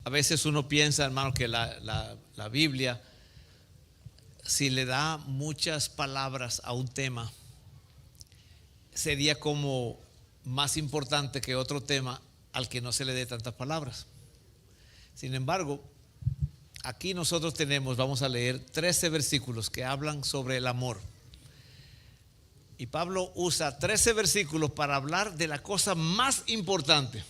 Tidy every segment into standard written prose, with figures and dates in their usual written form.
A veces uno piensa, hermano, que la Biblia, si le da muchas palabras a un tema, sería como más importante que otro tema al que no se le dé tantas palabras. Sin embargo, aquí nosotros vamos a leer 13 versículos que hablan sobre el amor. Y Pablo usa 13 versículos para hablar de la cosa más importante.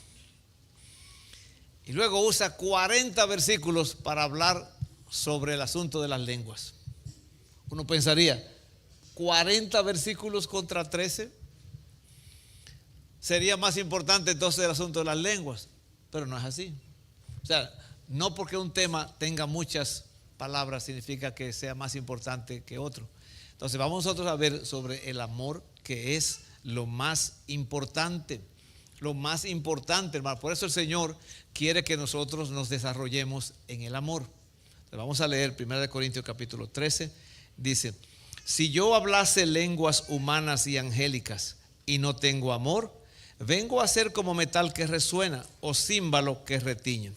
Y luego usa 40 versículos para hablar sobre el asunto de las lenguas. Uno pensaría, 40 versículos contra 13, sería más importante entonces el asunto de las lenguas. Pero no es así. O sea, no porque un tema tenga muchas palabras significa que sea más importante que otro. Entonces vamos nosotros a ver sobre el amor, que es lo más importante. Lo más importante, hermano. Por eso el Señor quiere que nosotros nos desarrollemos en el amor. Entonces vamos a leer 1 Corintios capítulo 13. Dice: si yo hablase lenguas humanas y angélicas y no tengo amor, vengo a ser como metal que resuena o címbalo que retiñe.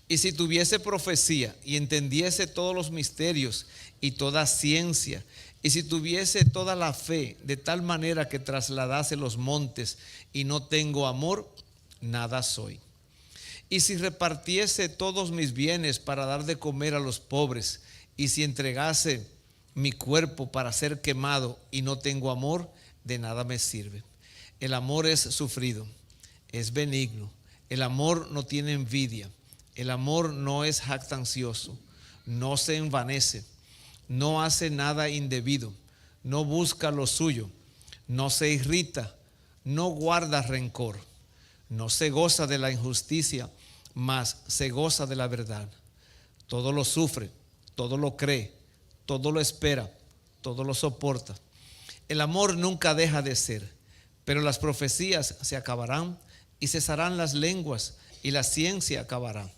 Y si tuviese profecía y entendiese todos los misterios y toda ciencia, y si tuviese toda la fe de tal manera que trasladase los montes y no tengo amor, nada soy. Y si repartiese todos mis bienes para dar de comer a los pobres, y si entregase mi cuerpo para ser quemado y no tengo amor, de nada me sirve. El amor es sufrido, es benigno, el amor no tiene envidia, el amor no es jactancioso, no se envanece, no hace nada indebido, no busca lo suyo, no se irrita, no guarda rencor, no se goza de la injusticia, mas se goza de la verdad. Todo lo sufre, todo lo cree, todo lo espera, todo lo soporta. El amor nunca deja de ser, pero las profecías se acabarán y cesarán las lenguas y la ciencia acabará.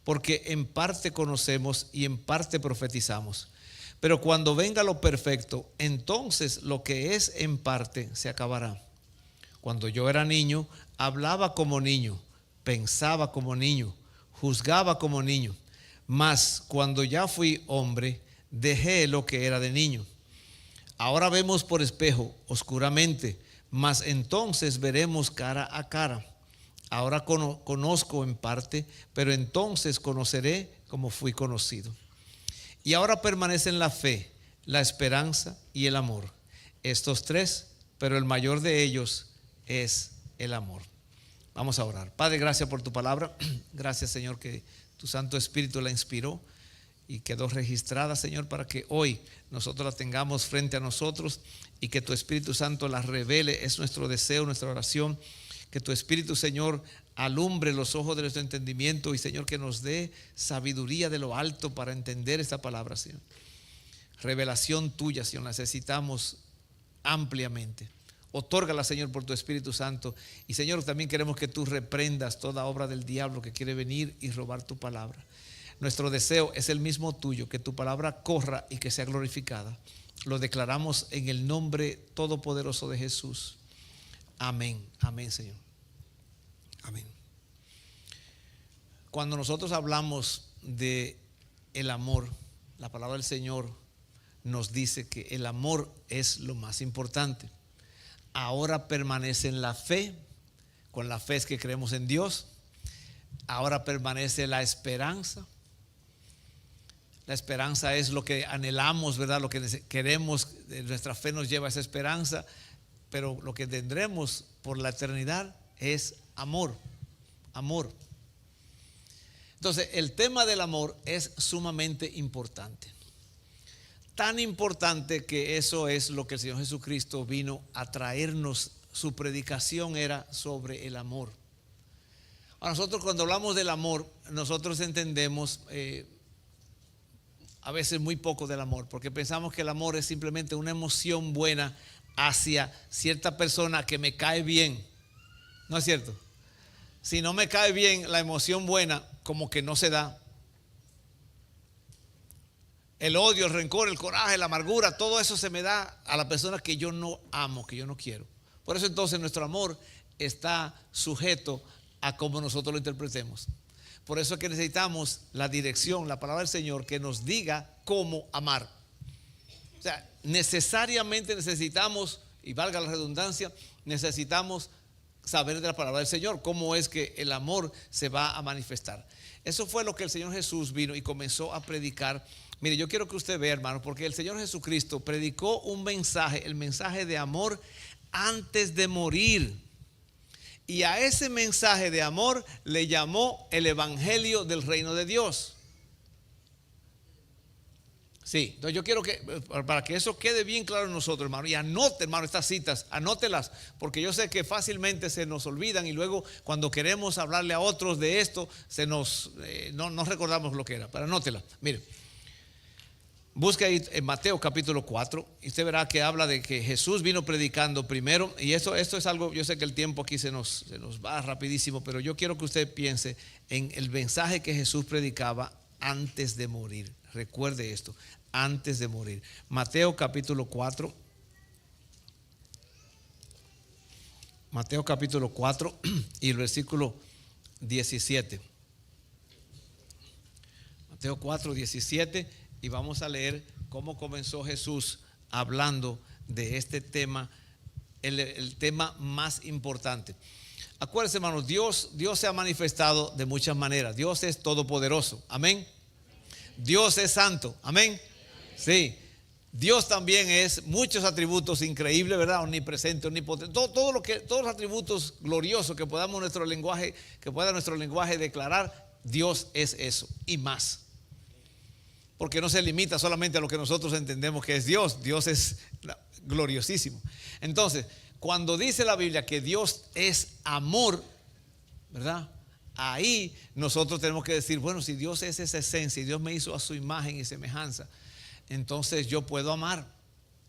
Porque en parte conocemos y en parte profetizamos. Pero cuando venga lo perfecto, entonces lo que es en parte se acabará. Cuando yo era niño, hablaba como niño, pensaba como niño, juzgaba como niño. Mas cuando ya fui hombre, dejé lo que era de niño. Ahora vemos por espejo, oscuramente, mas entonces veremos cara a cara. Ahora conozco en parte, pero entonces conoceré como fui conocido. Y ahora permanecen la fe, la esperanza y el amor. Estos tres, pero el mayor de ellos es el amor. Vamos a orar. Padre, gracias por tu palabra. Gracias, Señor, que tu Santo Espíritu la inspiró y quedó registrada, Señor, para que hoy nosotros la tengamos frente a nosotros y que tu Espíritu Santo la revele. Es nuestro deseo, nuestra oración. Que tu Espíritu, Señor, alumbre los ojos de nuestro entendimiento y, Señor, que nos dé sabiduría de lo alto para entender esta palabra, Señor. Revelación tuya, Señor, necesitamos ampliamente. Otórgala, Señor, por tu Espíritu Santo. Y, Señor, también queremos que tú reprendas toda obra del diablo que quiere venir y robar tu palabra. Nuestro deseo es el mismo tuyo, que tu palabra corra y que sea glorificada. Lo declaramos en el nombre todopoderoso de Jesús. Amén, amén, Señor. Amén. Cuando nosotros hablamos de el amor, la palabra del Señor nos dice que el amor es lo más importante. Ahora permanece en la fe, con la fe es que creemos en Dios. Ahora permanece la esperanza. La esperanza es lo que anhelamos, ¿verdad? Lo que queremos, nuestra fe nos lleva a esa esperanza. Pero lo que tendremos por la eternidad es amor, amor. Entonces, el tema del amor es sumamente importante. Tan importante que eso es lo que el Señor Jesucristo vino a traernos. Su predicación era sobre el amor. Ahora, nosotros cuando hablamos del amor, nosotros entendemos a veces muy poco del amor, porque pensamos que el amor es simplemente una emoción buena hacia cierta persona que me cae bien. ¿No es cierto? Si no me cae bien, la emoción buena como que no se da. El odio, el rencor, el coraje, la amargura, todo eso se me da a la persona que yo no amo, que yo no quiero. Por eso entonces nuestro amor está sujeto a cómo nosotros lo interpretemos. Por eso es que necesitamos la dirección, la palabra del Señor que nos diga cómo amar. O sea, necesariamente necesitamos, y valga la redundancia, necesitamos saber de la palabra del Señor, cómo es que el amor se va a manifestar. Eso fue lo que el Señor Jesús vino y comenzó a predicar. Mire, yo quiero que usted vea, hermano, porque el Señor Jesucristo predicó un mensaje, el mensaje de amor antes de morir. Y a ese mensaje de amor le llamó el evangelio del reino de Dios. Sí, entonces yo quiero que, para que eso quede bien claro en nosotros, hermano, y anote, hermano, estas citas, anótelas, porque yo sé que fácilmente se nos olvidan y luego cuando queremos hablarle a otros de esto, no recordamos lo que era, pero anótela. Mire, busque ahí en Mateo capítulo 4 y usted verá que habla de que Jesús vino predicando primero. Y esto es algo, yo sé que el tiempo aquí se nos va rapidísimo, pero yo quiero que usted piense en el mensaje que Jesús predicaba antes de morir. Recuerde esto, antes de morir. Mateo capítulo 4. Mateo capítulo 4 y el versículo 17. Mateo 4, 17. Y vamos a leer cómo comenzó Jesús hablando de este tema, el tema más importante. Acuérdense, hermanos, Dios se ha manifestado de muchas maneras. Dios es todopoderoso, amén. Dios es santo, amén. Sí, Dios también es muchos atributos increíbles, ¿verdad? Omnipresente, omnipotente, todos los atributos gloriosos que pueda nuestro lenguaje declarar. Dios es eso y más. Porque no se limita solamente a lo que nosotros entendemos que es Dios. Dios es gloriosísimo. Entonces, cuando dice la Biblia que Dios es amor, ¿verdad? Ahí nosotros tenemos que decir, bueno, si Dios es esa esencia y Dios me hizo a su imagen y semejanza, entonces yo puedo amar.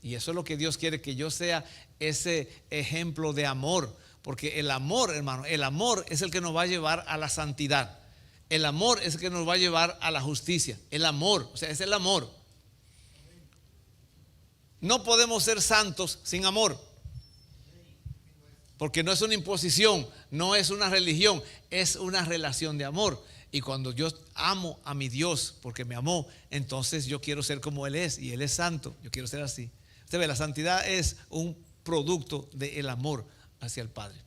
Y eso es lo que Dios quiere, que yo sea ese ejemplo de amor. Porque el amor, hermano, el amor es el que nos va a llevar a la santidad. El amor es el que nos va a llevar a la justicia. El amor, o sea, es el amor. No podemos ser santos sin amor. Porque no es una imposición, no es una religión, es una relación de amor. Y cuando yo amo a mi Dios porque me amó, entonces yo quiero ser como Él es, y Él es santo, yo quiero ser así. Usted ve, la santidad es un producto del amor hacia el Padre.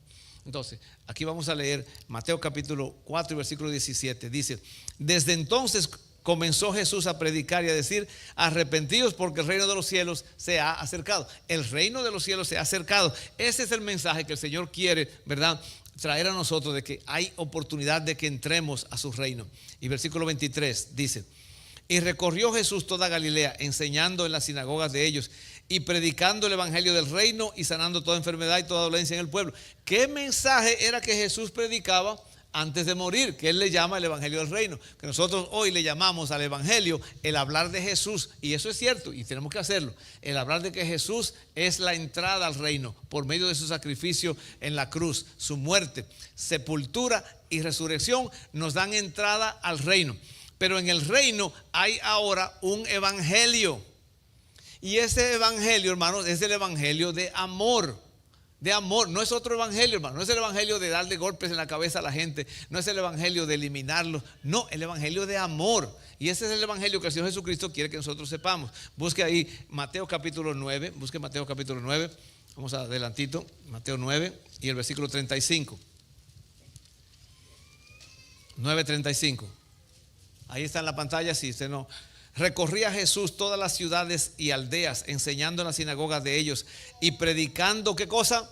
Entonces, aquí vamos a leer Mateo capítulo 4 y versículo 17. Dice, desde entonces comenzó Jesús a predicar y a decir, arrepentidos porque el reino de los cielos se ha acercado. El reino de los cielos se ha acercado. Ese es el mensaje que el Señor quiere, ¿verdad?, traer a nosotros, de que hay oportunidad de que entremos a su reino. Y versículo 23 dice, y recorrió Jesús toda Galilea, enseñando en las sinagogas de ellos y predicando el evangelio del reino y sanando toda enfermedad y toda dolencia en el pueblo. ¿Qué mensaje era que Jesús predicaba antes de morir? Que Él le llama el evangelio del reino, que nosotros hoy le llamamos al evangelio el hablar de Jesús. Y eso es cierto y tenemos que hacerlo. El hablar de que Jesús es la entrada al reino por medio de su sacrificio en la cruz, su muerte, sepultura y resurrección nos dan entrada al reino. Pero en el reino hay ahora un evangelio. Y ese evangelio, hermanos, es el evangelio de amor. De amor, no es otro evangelio, hermano. No es el evangelio de darle golpes en la cabeza a la gente. No es el evangelio de eliminarlo. No, el evangelio de amor. Y ese es el evangelio que el Señor Jesucristo quiere que nosotros sepamos. Busque ahí Mateo capítulo 9. Busque Mateo capítulo 9. Vamos adelantito. Mateo 9 y el versículo 35. 9:35. Ahí está en la pantalla, si usted no. Recorría Jesús todas las ciudades y aldeas, enseñando en las sinagogas de ellos y predicando, ¿qué cosa?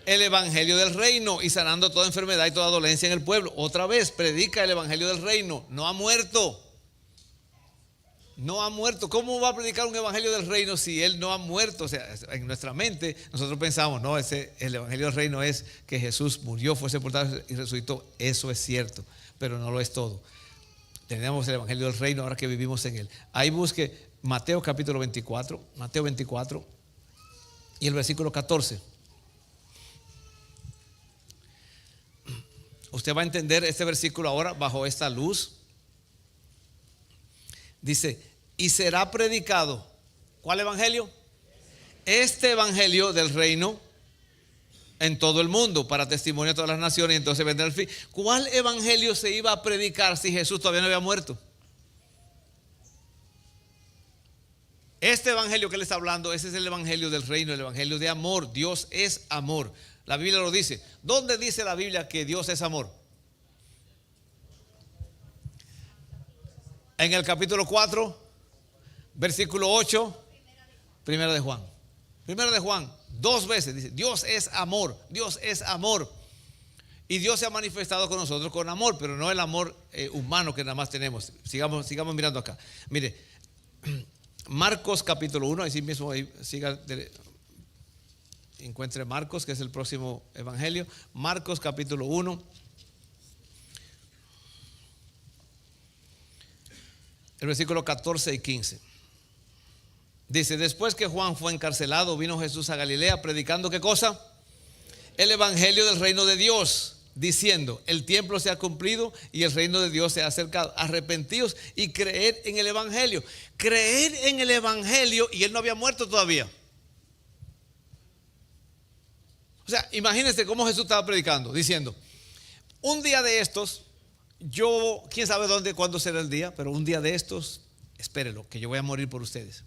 El evangelio del reino y sanando toda enfermedad y toda dolencia en el pueblo. Otra vez, predica el evangelio del reino. No ha muerto. No ha muerto. ¿Cómo va a predicar un evangelio del reino si Él no ha muerto? O sea, en nuestra mente nosotros pensamos, no, el evangelio del reino es que Jesús murió, fue sepultado y resucitó. Eso es cierto, pero no lo es todo. Tenemos el evangelio del reino ahora que vivimos en él. Ahí busque Mateo capítulo 24, Mateo 24 y el versículo 14. Usted va a entender este versículo ahora bajo esta luz. Dice, y será predicado, ¿cuál evangelio? Este evangelio del reino en todo el mundo para testimonio a todas las naciones, y entonces vendrá el fin. ¿Cuál evangelio se iba a predicar si Jesús todavía no había muerto? Este evangelio que él está hablando, ese es el evangelio del reino, el evangelio de amor. Dios es amor. La Biblia lo dice. ¿Dónde dice la Biblia que Dios es amor? En el capítulo 4, versículo 8, Primera de Juan. Primera de Juan, 2 veces dice, Dios es amor, Dios es amor. Y Dios se ha manifestado con nosotros con amor, pero no el amor humano que nada más tenemos. Sigamos mirando acá. Mire, Marcos capítulo 1, así mismo ahí, encuentre Marcos, que es el próximo evangelio. Marcos capítulo 1, el versículo 14 y 15. Dice, después que Juan fue encarcelado, vino Jesús a Galilea predicando, ¿qué cosa? El evangelio del reino de Dios, diciendo, el tiempo se ha cumplido y el reino de Dios se ha acercado. Arrepentíos y creed en el evangelio. Creer en el evangelio, y él no había muerto todavía. O sea, imagínense cómo Jesús estaba predicando, diciendo, un día de estos, yo, quién sabe dónde, cuándo será el día, pero un día de estos, espérenlo, que yo voy a morir por ustedes.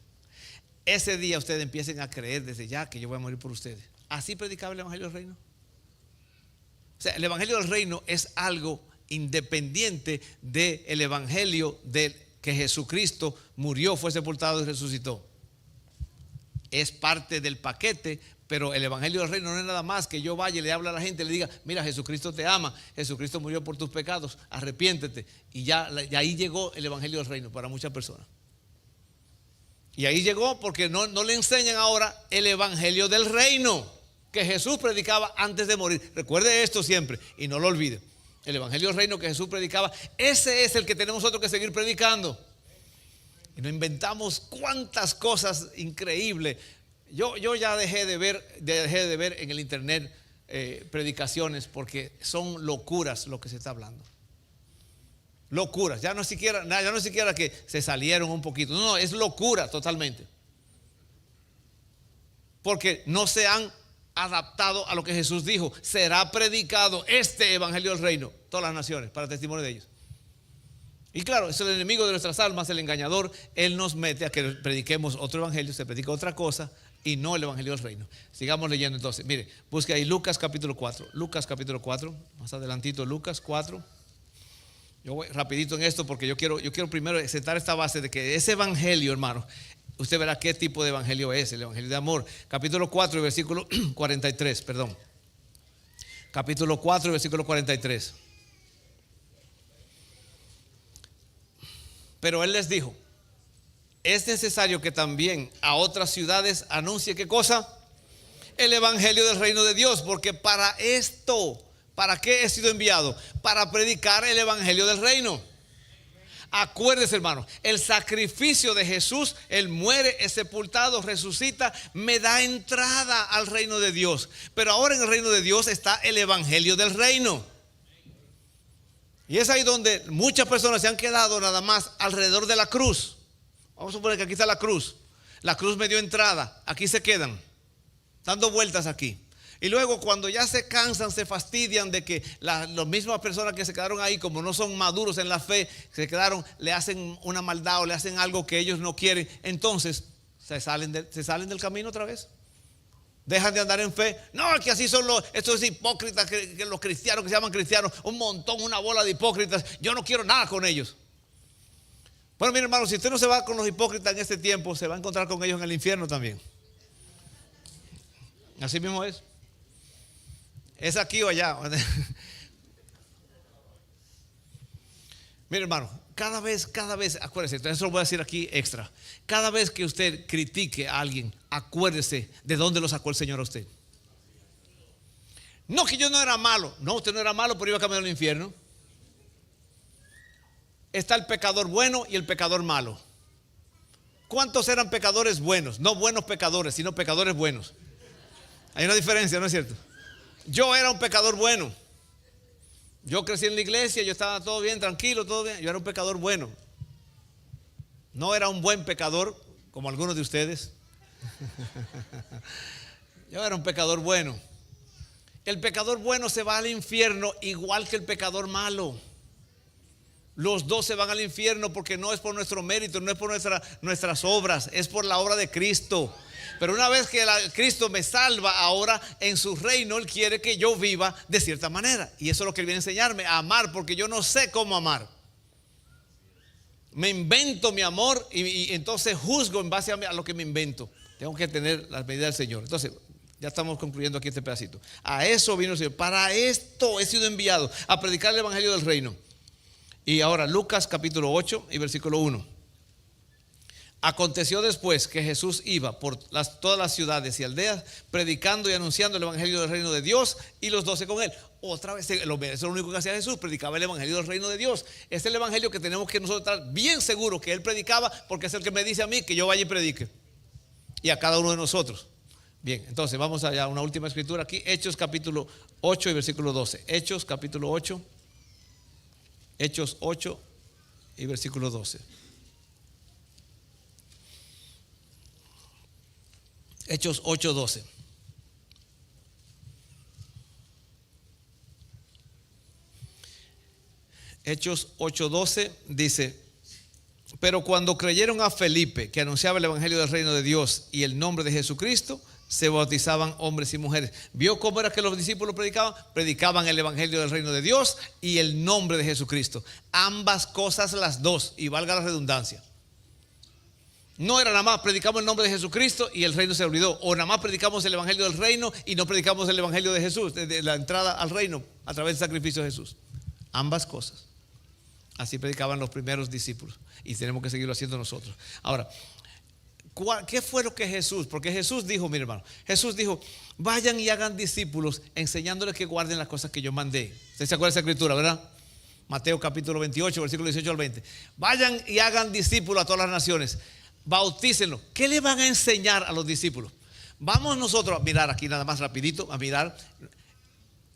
Ese día ustedes empiecen a creer desde ya que yo voy a morir por ustedes. Así predicaba el evangelio del reino. O sea, el evangelio del reino es algo independiente del evangelio de que Jesucristo murió, fue sepultado y resucitó. Es parte del paquete, pero el evangelio del reino no es nada más que yo vaya y le hable a la gente y le diga, mira, Jesucristo te ama, Jesucristo murió por tus pecados, arrepiéntete. Y ya ahí llegó el evangelio del reino para muchas personas. Y ahí llegó porque no le enseñan ahora el evangelio del reino que Jesús predicaba antes de morir. Recuerde esto siempre y no lo olvide. El evangelio del reino que Jesús predicaba, ese es el que tenemos nosotros que seguir predicando. Y nos inventamos cuántas cosas increíbles. Yo ya dejé de ver en el internet predicaciones porque son locuras lo que se está hablando. Locuras, ya no siquiera que se salieron un poquito. No, es locura totalmente. Porque no se han adaptado a lo que Jesús dijo. Será predicado este evangelio del reino, todas las naciones, para testimonio de ellos. Y claro, es el enemigo de nuestras almas, el engañador. Él nos mete a que prediquemos otro evangelio, se predica otra cosa y no el evangelio del reino. Sigamos leyendo entonces. Mire, busque ahí Lucas capítulo 4. Lucas capítulo 4, más adelantito, Lucas 4. Yo voy rapidito en esto porque yo quiero primero sentar esta base de que ese evangelio, hermano, usted verá qué tipo de evangelio es, el evangelio de amor. Capítulo 4, versículo 43, perdón. Capítulo 4, versículo 43. Pero él les dijo, es necesario que también a otras ciudades anuncie, ¿qué cosa? El evangelio del reino de Dios, porque para esto, ¿para qué he sido enviado? Para predicar el evangelio del reino. Acuérdese, hermano, el sacrificio de Jesús, Él muere, es sepultado, resucita, me da entrada al reino de Dios. Pero ahora en el reino de Dios está el evangelio del reino. Y es ahí donde muchas personas se han quedado nada más alrededor de la cruz. Vamos a suponer que aquí está la cruz. La cruz me dio entrada, aquí se quedan, dando vueltas aquí. Y luego cuando ya se cansan, se fastidian de que las mismas personas que se quedaron ahí, como no son maduros en la fe, se quedaron, le hacen una maldad o le hacen algo que ellos no quieren. Entonces se salen del camino otra vez. Dejan de andar en fe. No, que así son estos hipócritas que los cristianos que se llaman cristianos, un montón, una bola de hipócritas. Yo no quiero nada con ellos. Bueno, mire, hermano, si usted no se va con los hipócritas en este tiempo, se va a encontrar con ellos en el infierno también. Así mismo es. ¿Es aquí o allá? Mire, hermano, cada vez, acuérdese, entonces eso lo voy a decir aquí extra. Cada vez que usted critique a alguien, acuérdese de dónde lo sacó el Señor a usted. No, que yo no era malo. No, usted no era malo, pero iba a camino al infierno. Está el pecador bueno y el pecador malo. ¿Cuántos eran pecadores buenos? No buenos pecadores, sino pecadores buenos. Hay una diferencia, ¿no es cierto? Yo era un pecador bueno. Yo crecí en la iglesia, yo estaba todo bien, tranquilo, todo bien. Yo era un pecador bueno. No era un buen pecador, como algunos de ustedes. Yo era un pecador bueno. El pecador bueno se va al infierno igual que el pecador malo. Los dos se van al infierno porque no es por nuestro mérito, no es por nuestras obras, es por la obra de Cristo. Pero una vez que Cristo me salva, ahora en su reino Él quiere que yo viva de cierta manera. Y eso es lo que Él viene a enseñarme, a amar, porque yo no sé cómo amar. Me invento mi amor y entonces juzgo en base a lo que me invento. Tengo que tener las medidas del Señor. Entonces, ya estamos concluyendo aquí este pedacito. A eso vino el Señor. Para esto he sido enviado, a predicar el evangelio del reino. Y ahora Lucas capítulo 8 y versículo 1. Aconteció después que Jesús iba por todas las ciudades y aldeas, predicando y anunciando el evangelio del reino de Dios, y los 12 con él. Otra vez, eso es lo único que hacía Jesús, predicaba el evangelio del reino de Dios. Este es el evangelio que tenemos que nosotros estar bien seguros que Él predicaba, porque es el que me dice a mí que yo vaya y predique. Y a cada uno de nosotros. Bien, entonces vamos allá a una última escritura aquí. Hechos capítulo 8 y versículo 12. Hechos capítulo 8. Hechos 8 y versículo 12. Hechos 8, 12. Hechos 8, 12 dice: pero cuando creyeron a Felipe, que anunciaba el evangelio del reino de Dios y el nombre de Jesucristo, se bautizaban hombres y mujeres. ¿Vio cómo era que los discípulos predicaban? Predicaban el evangelio del reino de Dios y el nombre de Jesucristo. Ambas cosas, las dos, y valga la redundancia. No era nada más predicamos el nombre de Jesucristo y el reino se olvidó, o nada más predicamos el evangelio del reino y no predicamos el evangelio de Jesús, de la entrada al reino a través del sacrificio de Jesús. Ambas cosas. Así predicaban los primeros discípulos y tenemos que seguirlo haciendo nosotros. Ahora, ¿qué fue lo que Jesús? Porque Jesús dijo, mi hermano, Jesús dijo: vayan y hagan discípulos enseñándoles que guarden las cosas que yo mandé. ¿Usted se acuerda de esa escritura, verdad? Mateo capítulo 28, versículo 18 al 20. Vayan y hagan discípulos a todas las naciones, bautícenlos. ¿Qué le van a enseñar a los discípulos? Vamos nosotros a mirar aquí nada más rapidito, a mirar.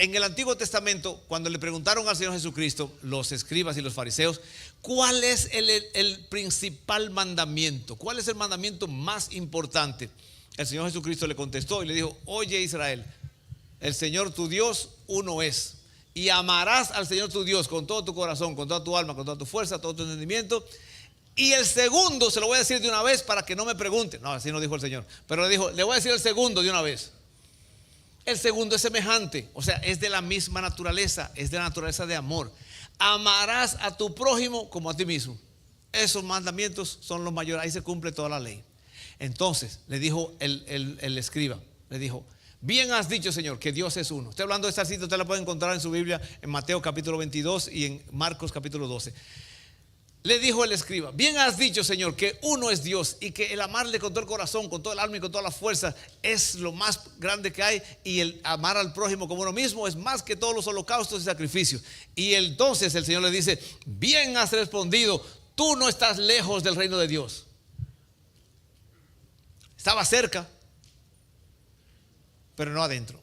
En el Antiguo Testamento, cuando le preguntaron al Señor Jesucristo, los escribas y los fariseos, ¿cuál es el principal mandamiento? ¿Cuál es el mandamiento más importante? El Señor Jesucristo le contestó y le dijo: oye Israel, el Señor tu Dios uno es, y amarás al Señor tu Dios con todo tu corazón, con toda tu alma, con toda tu fuerza, todo tu entendimiento. Y el segundo, se lo voy a decir de una vez para que no me pregunten. No, así no dijo el Señor, pero le dijo: le voy a decir el segundo de una vez. El segundo es semejante, o sea, es de la misma naturaleza, es de la naturaleza de amor. Amarás a tu prójimo como a ti mismo. Esos mandamientos son los mayores, ahí se cumple toda la ley. Entonces le dijo el escriba, le dijo: bien has dicho, Señor, que Dios es uno. Estoy hablando de esta cita, usted la puede encontrar en su Biblia en Mateo capítulo 22 y en Marcos capítulo 12. Le dijo el escriba: bien has dicho, Señor, que uno es Dios y que el amarle con todo el corazón, con todo el alma y con toda la fuerza es lo más grande que hay, y el amar al prójimo como uno mismo es más que todos los holocaustos y sacrificios. Y entonces el Señor le dice: bien has respondido, tú no estás lejos del reino de Dios. Estaba cerca, pero no adentro.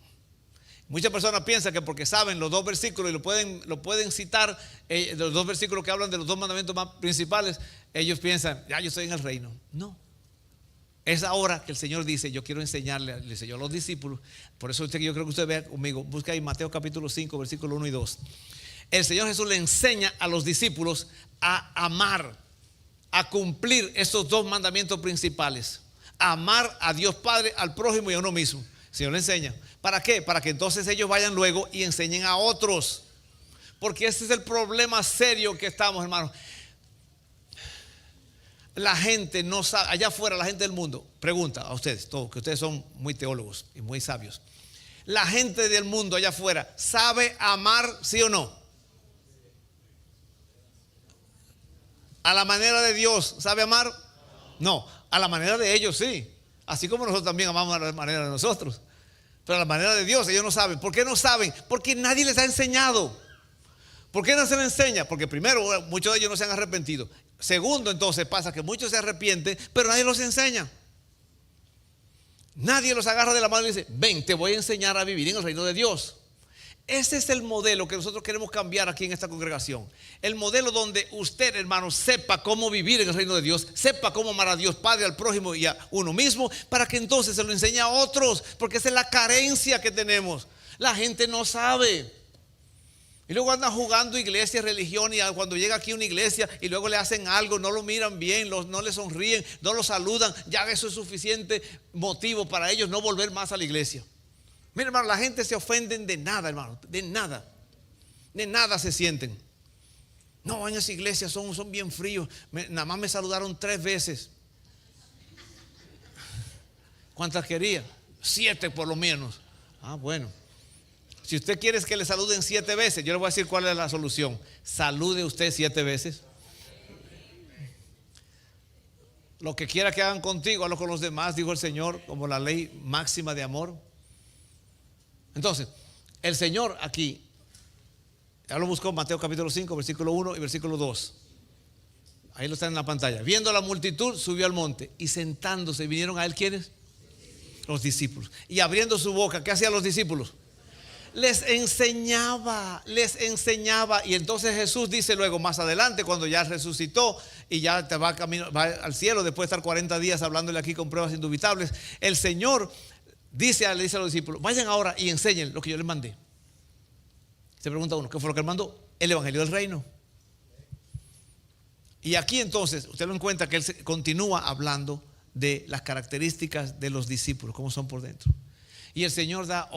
Muchas personas piensan que porque saben los dos versículos y lo pueden citar, los dos versículos que hablan de los dos mandamientos más principales, ellos piensan: ya yo estoy en el reino. No. Es ahora que el Señor dice: yo quiero enseñarle, le enseñó a los discípulos. Por eso yo creo que usted vea conmigo, busca ahí Mateo capítulo 5, versículo 1 y 2. El Señor Jesús le enseña a los discípulos a amar, a cumplir esos dos mandamientos principales: amar a Dios Padre, al prójimo y a uno mismo. El Señor le enseña. ¿Para qué? Para que entonces ellos vayan luego y enseñen a otros. Porque ese es el problema serio que estamos, hermanos. La gente no sabe, allá afuera, la gente del mundo, pregunta a ustedes, todos, que ustedes son muy teólogos y muy sabios. La gente del mundo allá afuera, ¿sabe amar, sí o no? ¿A la manera de Dios sabe amar? No, a la manera de ellos sí. Así como nosotros también amamos a la manera de nosotros. Pero a la manera de Dios ellos no saben. ¿Por qué no saben? Porque nadie les ha enseñado. ¿Por qué no se les enseña? Porque primero, muchos de ellos no se han arrepentido. Segundo, entonces pasa que muchos se arrepienten, pero nadie los enseña. Nadie los agarra de la mano y dice: ven, te voy a enseñar a vivir en el reino de Dios. Ese es el modelo que nosotros queremos cambiar aquí en esta congregación. El modelo donde usted, hermano, sepa cómo vivir en el reino de Dios, sepa cómo amar a Dios Padre, al prójimo y a uno mismo, para que entonces se lo enseñe a otros, porque esa es la carencia que tenemos. La gente no sabe. Y luego andan jugando iglesia, religión, y cuando llega aquí a una iglesia y luego le hacen algo, no lo miran bien, no le sonríen, no lo saludan, ya eso es suficiente motivo para ellos no volver más a la iglesia. Mira, hermano, la gente se ofenden de nada, hermano, de nada se sienten. No, en esa iglesia son bien fríos, nada más me saludaron 3 veces. ¿Cuántas quería? 7 por lo menos. Ah, bueno. Si usted quiere que le saluden 7 veces, yo le voy a decir cuál es la solución. Salude usted 7 veces. Lo que quiera que hagan contigo, hazlo con los demás, dijo el Señor, como la ley máxima de amor. Entonces, el Señor aquí, ya lo buscó Mateo capítulo 5, versículo 1 y versículo 2. Ahí lo está en la pantalla. Viendo a la multitud, subió al monte y sentándose, vinieron a él, ¿quiénes? Los discípulos. Y abriendo su boca, ¿qué hacían los discípulos? Les enseñaba. Y entonces Jesús dice luego, más adelante, cuando ya resucitó y ya te va al cielo, después de estar 40 días hablándole aquí con pruebas indubitables, el Señor le dice a los discípulos, vayan ahora y enseñen lo que yo les mandé. Se pregunta uno, ¿qué fue lo que él mandó? El evangelio del reino. Y aquí entonces usted lo encuentra que él continúa hablando de las características de los discípulos, cómo son por dentro. Y el Señor da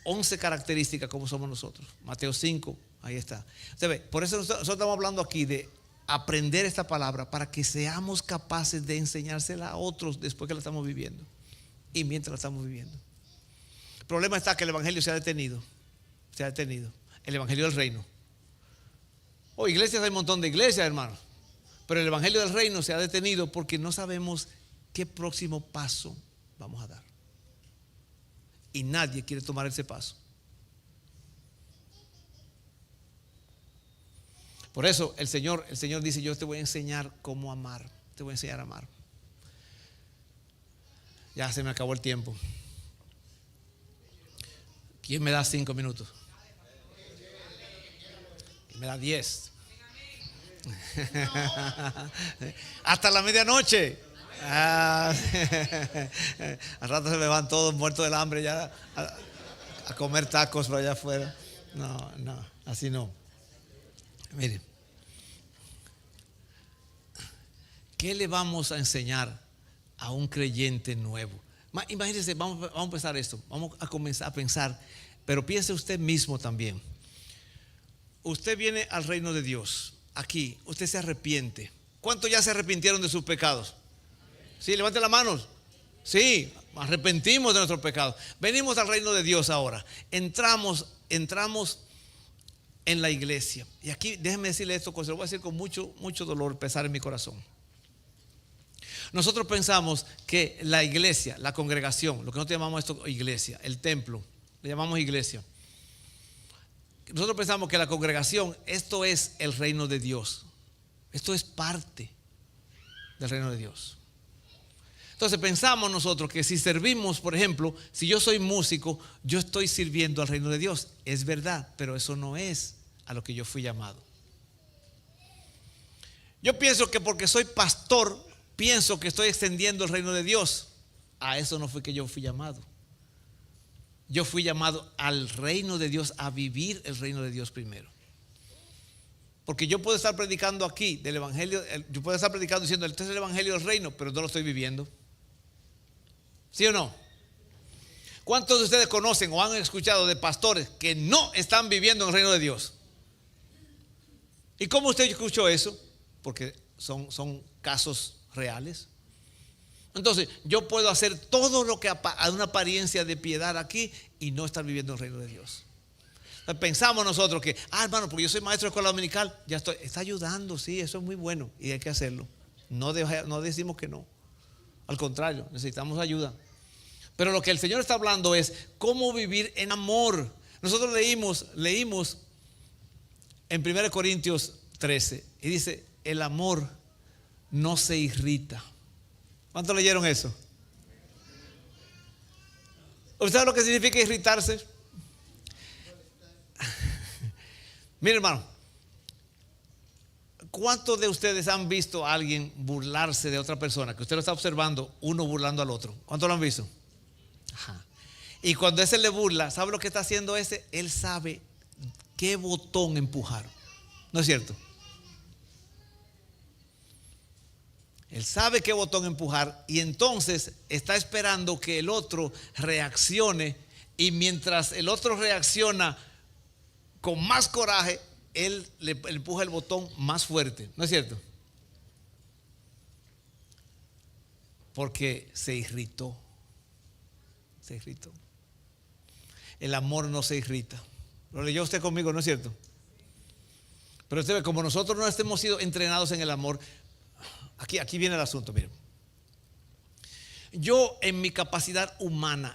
11 características como somos nosotros. Mateo 5, ahí está. Usted ve, por eso nosotros estamos hablando aquí de aprender esta palabra para que seamos capaces de enseñársela a otros después que la estamos viviendo y mientras la estamos viviendo. El problema está que el evangelio se ha detenido. El evangelio del reino. Iglesias, hay un montón de iglesias, hermanos, pero el evangelio del reino se ha detenido porque no sabemos qué próximo paso vamos a dar. Y nadie quiere tomar ese paso. Por eso el Señor dice, yo te voy a enseñar cómo amar. Te voy a enseñar a amar. Ya se me acabó el tiempo. ¿Quién me da 5 minutos? ¿Quién me da 10? Hasta la medianoche. Al rato se me van todos muertos del hambre ya a comer tacos por allá afuera. No, así no. Miren, ¿qué le vamos a enseñar a un creyente nuevo? Imagínense, vamos a empezar esto. Vamos a comenzar a pensar, pero piense usted mismo también. Usted viene al reino de Dios. Aquí, usted se arrepiente. ¿Cuántos ya se arrepintieron de sus pecados? Sí, levante las manos. Sí, arrepentimos de nuestros pecados. Venimos al reino de Dios ahora. Entramos en la iglesia. Y aquí déjenme decirle esto, se lo voy a decir con mucho dolor, pesar en mi corazón. Nosotros pensamos que la iglesia, la congregación, lo que nosotros llamamos esto iglesia, el templo, le llamamos iglesia. Nosotros pensamos que la congregación, esto es el reino de Dios. Esto es parte del reino de Dios. Entonces pensamos nosotros que si servimos, por ejemplo, si yo soy músico, yo estoy sirviendo al reino de Dios. Es verdad, pero eso no es a lo que yo fui llamado. Yo pienso que porque soy pastor, pienso que estoy extendiendo el reino de Dios. A eso no fue que yo fui llamado. Yo fui llamado al reino de Dios, a vivir el reino de Dios primero. Porque yo puedo estar predicando aquí del evangelio, yo puedo estar predicando diciendo, este es el evangelio del reino, pero no lo estoy viviendo. ¿Sí o no? ¿Cuántos de ustedes conocen o han escuchado de pastores que no están viviendo en el reino de Dios? ¿Y cómo usted escuchó eso? Porque son casos reales. Entonces, yo puedo hacer todo lo que a una apariencia de piedad aquí y no estar viviendo el reino de Dios. Entonces, pensamos nosotros que, hermano, porque yo soy maestro de escuela dominical, está ayudando, sí, eso es muy bueno y hay que hacerlo. No decimos que no. Al contrario, necesitamos ayuda. Pero lo que el Señor está hablando es cómo vivir en amor. Nosotros leímos en 1 Corintios 13 y dice, el amor no se irrita. ¿Cuántos leyeron eso? ¿Usted sabe lo que significa irritarse? Mire, hermano, ¿cuántos de ustedes han visto a alguien burlarse de otra persona? Que usted lo está observando, uno burlando al otro. ¿Cuántos lo han visto? Ajá. Y cuando ese le burla, ¿sabe lo que está haciendo ese? Él sabe qué botón empujar. ¿No es cierto? Él sabe qué botón empujar y entonces está esperando que el otro reaccione, y mientras el otro reacciona con más coraje, él le empuja el botón más fuerte. ¿No es cierto? Porque se irritó. Se irritó. El amor no se irrita. Lo leyó usted conmigo, ¿no es cierto? Pero usted ve, como nosotros no hemos sido entrenados en el amor, aquí viene el asunto, miren. Yo en mi capacidad humana,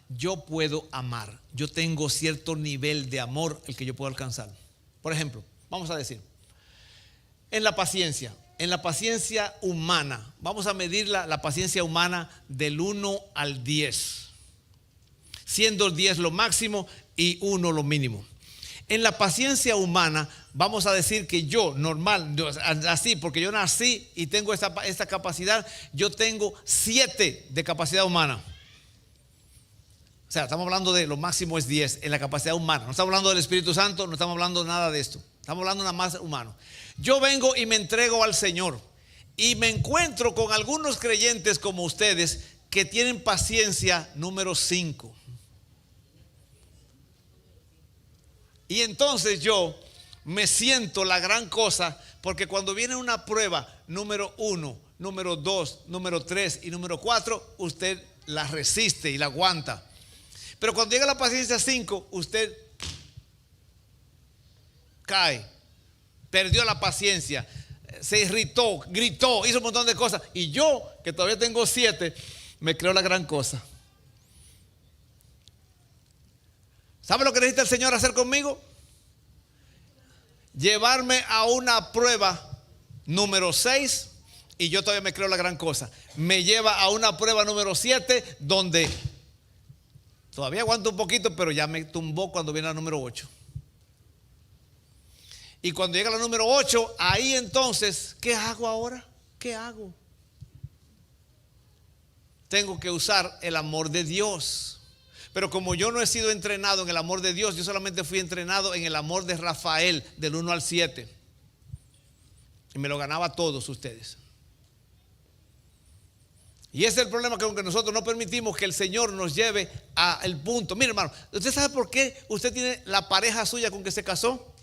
yo puedo amar. Yo tengo cierto nivel de amor el que yo puedo alcanzar. Por ejemplo, vamos a decir, en la paciencia humana, vamos a medir la paciencia humana del 1 al 10, siendo el 10 lo máximo y 1 lo mínimo. En la paciencia humana, vamos a decir que yo, normal, así, porque yo nací y tengo esta capacidad, yo tengo 7 de capacidad humana. O sea, estamos hablando de lo máximo es 10 en la capacidad humana. No estamos hablando del Espíritu Santo, no estamos hablando nada de esto. Estamos hablando nada más humano. Yo vengo y me entrego al Señor y me encuentro con algunos creyentes como ustedes que tienen paciencia número 5. Y entonces yo me siento la gran cosa, porque cuando viene una prueba número 1, número 2, número 3 y número 4, usted la resiste y la aguanta. Pero cuando llega la paciencia 5, usted cae, perdió la paciencia, se irritó, gritó, hizo un montón de cosas. Y yo, que todavía tengo 7, me creo la gran cosa. ¿Sabe lo que necesita el Señor hacer conmigo? Llevarme a una prueba número 6 y yo todavía me creo la gran cosa. Me lleva a una prueba número 7 donde todavía aguanto un poquito, pero ya me tumbó cuando viene la número 8. Y cuando llega la número 8, ahí entonces, ¿qué hago ahora? ¿Qué hago? Tengo que usar el amor de Dios. Pero como yo no he sido entrenado en el amor de Dios, yo solamente fui entrenado en el amor de Rafael, del 1 al 7. Y me lo ganaba a todos ustedes. Y ese es el problema, que aunque nosotros no permitimos que el Señor nos lleve al punto. Mire, hermano, ¿usted sabe por qué usted tiene la pareja suya con que se casó?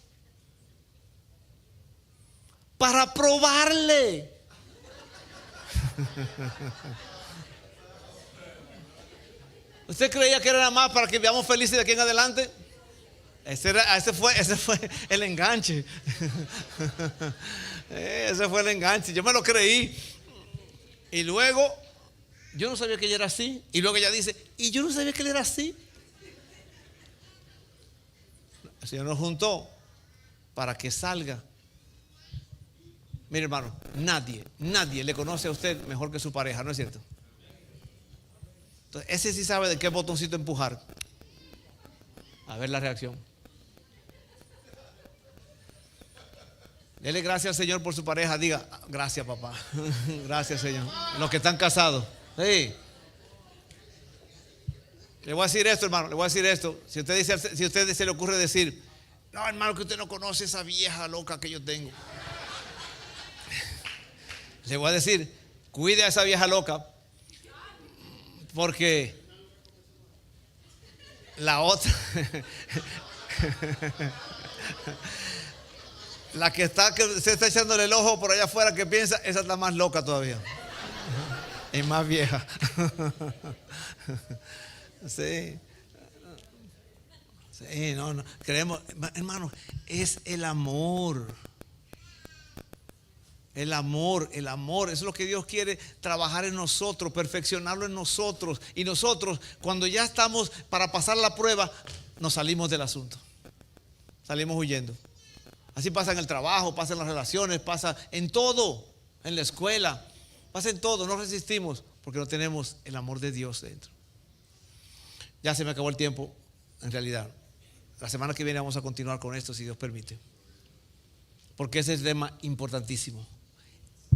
Para probarle. ¿Usted creía que era nada más para que vivamos felices de aquí en adelante? Ese fue el enganche. Ese fue el enganche. Yo me lo creí. Y luego, yo no sabía que ella era así. Y luego ella dice, y yo no sabía que él era así. El Señor nos juntó para que salga. Mire, hermano, nadie le conoce a usted mejor que su pareja, ¿no es cierto? Entonces, ese sí sabe de qué botoncito empujar. A ver la reacción. Dele gracias al Señor por su pareja. Diga, gracias, papá. Gracias, Señor. Los que están casados. Sí. Le voy a decir esto, hermano. Le voy a decir esto. Si usted se le ocurre decir, no, hermano, que usted no conoce esa vieja loca que yo tengo. Le voy a decir, cuide a esa vieja loca. Porque la otra, la que se está echándole el ojo por allá afuera, que piensa, esa está más loca todavía y más vieja. Sí, sí, no, creemos, hermano, es el amor. El amor, eso es lo que Dios quiere trabajar en nosotros, perfeccionarlo en nosotros. Y nosotros, cuando ya estamos para pasar la prueba, nos salimos del asunto. Salimos huyendo. Así pasa en el trabajo, pasa en las relaciones, pasa en todo, en la escuela, pasa en todo. No resistimos porque no tenemos el amor de Dios dentro. Ya se me acabó el tiempo, en realidad. La semana que viene vamos a continuar con esto, si Dios permite. Porque ese es el tema importantísimo.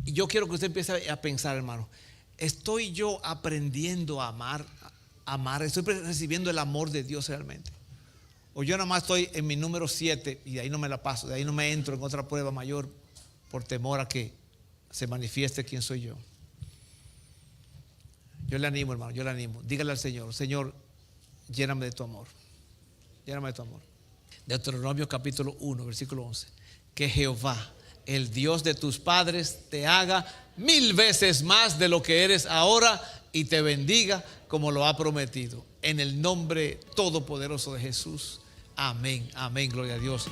Y yo quiero que usted empiece a pensar, hermano, ¿estoy yo aprendiendo a amar amar, estoy recibiendo el amor de Dios realmente. O yo nada más estoy en mi número 7 y de ahí no me la paso, de ahí no me entro en otra prueba mayor por temor a que se manifieste quién soy yo. Yo le animo, hermano, yo le animo. Dígale al Señor, Señor, lléname de tu amor. Lléname de tu amor. Deuteronomio capítulo 1, versículo 11. Que Jehová, el Dios de tus padres, te haga 1000 veces más de lo que eres ahora y te bendiga como lo ha prometido. En el nombre todopoderoso de Jesús. Amén, amén, gloria a Dios.